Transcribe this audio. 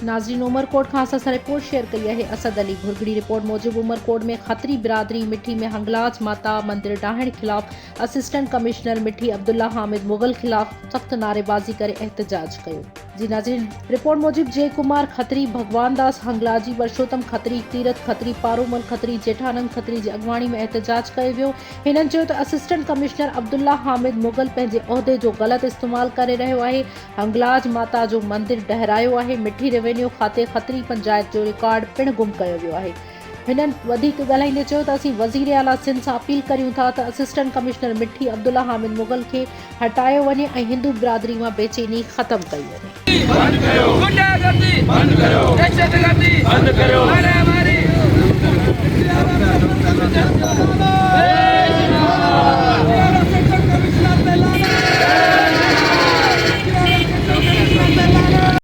नाज़रीन उमरकोट खां असां रिपोर्ट शेयर कई है असद अली घुरगड़ी रिपोर्ट मूजिब उमरकोट में खतरी बिरादरी मिठी में हंगलाज माता मंदिर डाहण खिलाफ असिस्टेंट कमिश्नर मिठी अब्दुल्ला हामिद मुगल खिलाफ सख्त नारेबाजी करे एहतजाज कयो। जी नाज़रीन रिपोर्ट मूजिब जय कुमार खत्री भगवान दास हंगलाजी परशोत्तम खत्री तीरथ खत्री पारूमल खत्री जेठानंद खत्री की अगवानी में एहतजाज कयो वियो। हिननि चयो त असिस्टेंट कमिश्नर अब्दुल्ला हामिद मुगल पंहिंजे उहिदे जो गलत इस्तेमाल करे रहियो आहे। हंगलाज माता जो मंदिर डहरायो आहे। मिठी रेवेन्यू खाते खत्री पंचायत जो रिकॉर्ड पिण गुम कयो वियो आहे। हिननि वधीक ॻाल्हाईंदे चयो त असीं वज़ीर आला सिंध सां अपील करियूं था त असिस्टेंट कमिश्नर मिठी अब्दुल्ला हामिद मुगल खे हटायो वञे ऐं हिंदू बिरादरी मां बेचैनी ख़त्म कई वञे। बंद करो गुंडागर्दी बंद करो दहशतगर्दी बंद करो